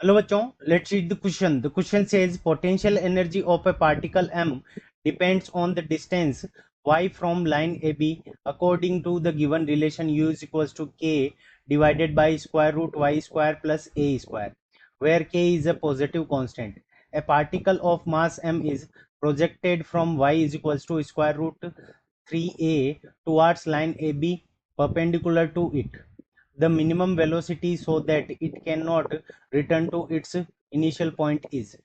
Hello bachon, let's read the question. The question says potential energy of a particle m depends on the distance y from line AB according to the given relation u is equals to k divided by square root y square plus a square, where k is a positive constant. A particle of mass m is projected from y is equals to square root 3a towards line AB perpendicular to it. The minimum velocity so that it cannot return to its initial point is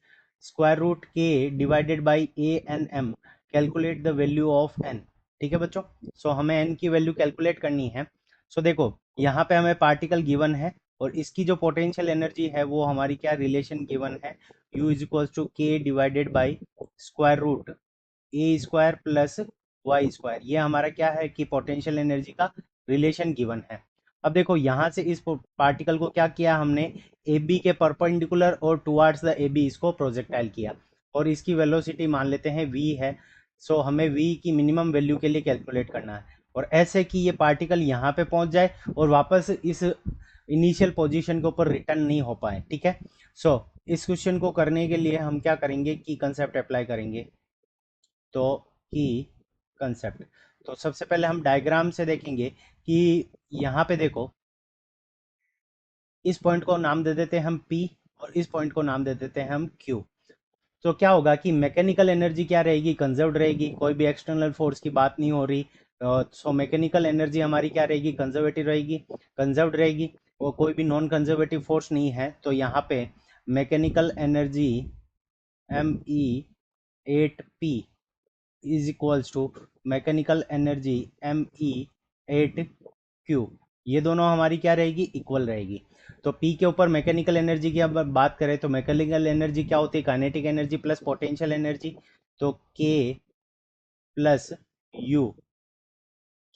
square root k divided by a and m. Calculate the value of n. ठीक है बच्चों, सो हमें n की value calculate करनी है. सो देखो यहाँ पे हमें पार्टिकल गिवन है और इसकी जो पोटेंशियल एनर्जी है वो हमारी क्या रिलेशन गिवन है, u is equal to K divided by square root A square plus Y square. ये हमारा क्या है कि पोटेंशियल एनर्जी का रिलेशन गिवन है. अब देखो यहाँ से इस पार्टिकल को क्या किया हमने, ए बी के परपेंडिकुलर और टुवार्ड्स द ए बी इसको प्रोजेक्टाइल किया और इसकी वेलोसिटी मान लेते हैं v है. सो हमें v की मिनिमम वैल्यू के लिए कैलकुलेट करना है और ऐसे कि ये पार्टिकल यहाँ पे पहुंच जाए और वापस इस इनिशियल पोजीशन के ऊपर रिटर्न नहीं हो पाए. ठीक है, सो इस क्वेश्चन को करने के लिए हम क्या करेंगे कि कंसेप्ट अप्लाई करेंगे. तो की कंसेप्ट, तो सबसे पहले हम डायग्राम से देखेंगे कि यहाँ पे देखो इस पॉइंट को नाम दे देते हैं हम P और इस पॉइंट को नाम दे देते हैं हम Q. तो क्या होगा कि मैकेनिकल एनर्जी क्या रहेगी, कंजर्व्ड रहेगी, कोई भी एक्सटर्नल फोर्स की बात नहीं हो रही. सो मैकेनिकल एनर्जी हमारी क्या रहेगी, कंजर्वेटिव रहेगी, कंजर्व्ड रहेगी और कोई भी नॉन कंजर्वेटिव फोर्स नहीं है. तो यहाँ पे mechanical energy Me8P is equals to mechanical energy Me8Q. ये दोनों हमारी क्या रहेगी, इक्वल रहेगी. तो P के ऊपर मैकेनिकल एनर्जी की अब बात करें तो मैकेनिकल एनर्जी क्या होती है, kinetic energy plus potential energy. तो K प्लस U,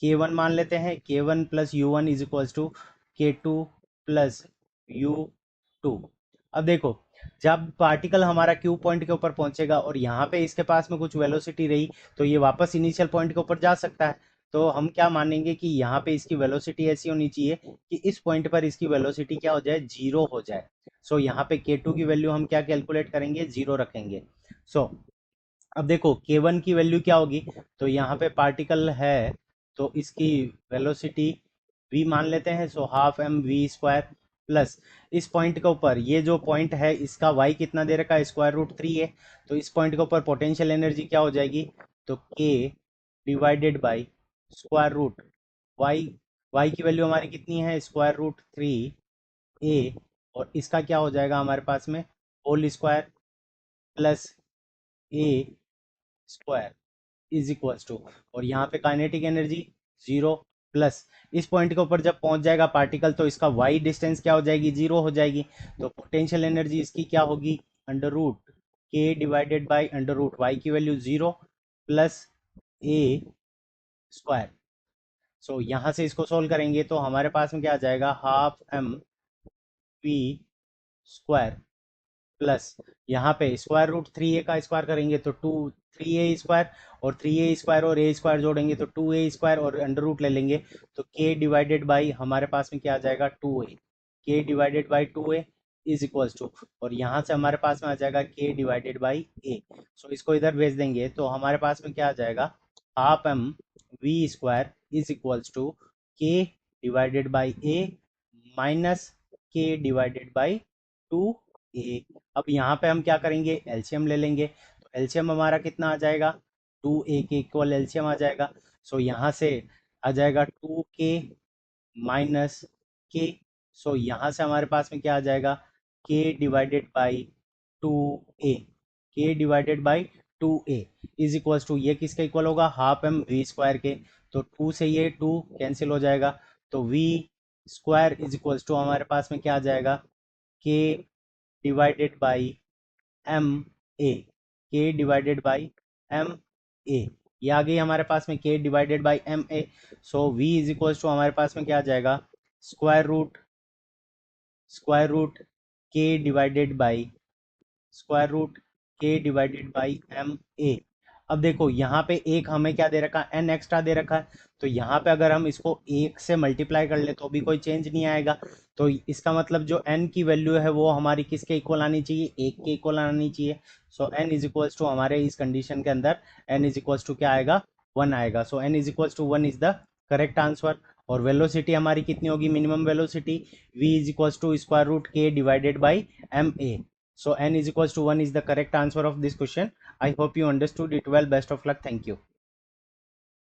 K1 मान लेते हैं, K1 plus U1 is equals to K2 plus U2. अब देखो जब पार्टिकल हमारा क्यू पॉइंट के ऊपर पहुंचेगा और यहाँ पे इसके पास में कुछ वेलोसिटी रही तो ये वापस इनिशियल पॉइंट के ऊपर जा सकता है. तो हम क्या मानेंगे कि यहाँ पे इसकी वेलोसिटी ऐसी होनी चाहिए कि इस पॉइंट पर इसकी वेलोसिटी क्या हो जाए, जीरो हो जाए. सो यहाँ पे K2 की वैल्यू हम क्या कैलकुलेट करेंगे, जीरो रखेंगे. सो अब देखो K1 की वैल्यू क्या होगी, तो यहाँ पे पार्टिकल है तो इसकी वेलोसिटी v मान लेते हैं. So half M V square plus इस पॉइंट के ऊपर ये जो पॉइंट है इसका y कितना दे रखा है, स्क्वायर रूट 3 है. तो इस पॉइंट के ऊपर पोटेंशियल एनर्जी क्या हो जाएगी, तो k divided by square root y की वैल्यू हमारी कितनी है, स्क्वायर रूट 3a और इसका क्या हो जाएगा हमारे पास में whole square plus a square is equals to, और यहाँ पे काइनेटिक एनर्जी जीरो प्लस इस पॉइंट के ऊपर जब पहुंच जाएगा पार्टिकल तो इसका वाई डिस्टेंस क्या हो जाएगी, जीरो हो जाएगी. तो पोटेंशियल एनर्जी इसकी क्या होगी, under root K divided by under root Y की value zero plus A square. So यहाँ से इसको सोल्व करेंगे तो हमारे पास में क्या आ जाएगा, half M P square plus यहाँ पे स्क्वायर रूट 3a का स्क्वायर करेंगे तो 3a स्क्वायर और 3a स्क्वायर और a स्क्वायर जोड़ेंगे तो 2a स्क्वायर और अंडर रूट ले लेंगे तो k डिवाइडेड बाई हमारे पास में क्या आ जाएगा 2a. k divided by 2a is equals to, और यहाँ से हमारे पास में आ जाएगा k divided by a. So इसको इधर भेज देंगे तो हमारे पास में क्या आ जाएगा, half M V square is equals to k divided by a minus k divided by 2a. अब यहाँ पे हम क्या करेंगे, एलसीएम ले लेंगे. तो एलसीएम हमारा कितना आ जाएगा, 2a के इक्वल एलसीएम आ जाएगा. सो यहाँ से आ जाएगा 2k माइनस k. सो यहाँ से हमारे पास में क्या आ जाएगा, k divided by 2a, k divided by 2a is equals to, ये किसके इक्वल होगा, हाफ एम वी स्क्वायर के. तो 2 से ये 2 कैंसिल हो जाएगा तो v square is equals to हमारे पास में क्या आ जाएगा, k divided by M A, K divided by M ए. ये आ गई हमारे पास में K divided by M A. So V is equals to हमारे पास में क्या आ जाएगा, square root K divided by square root K divided by M A. अब देखो यहाँ पे एक हमें क्या दे रखा है, n एक्स्ट्रा दे रखा है, तो यहाँ पे अगर हम इसको एक से मल्टीप्लाई कर ले तो भी कोई चेंज नहीं आएगा। तो इसका मतलब जो n की वैल्यू है वो हमारी किसके इक्वल आनी चाहिए, एक के इक्वल आनी चाहिए। सो n इज इक्वल्स टू हमारे इस कंडीशन के अंदर n इज इक्वल्स टू क्या आएगा, 1 आएगा। So n is equals to 1 is the correct answer. और वेलोसिटी हमारी कितनी होगी, minimum velocity v is equals to square root k divided by M A. So n is equals to 1 is the correct answer of this question. I hope you understood it well. Best of luck. Thank you.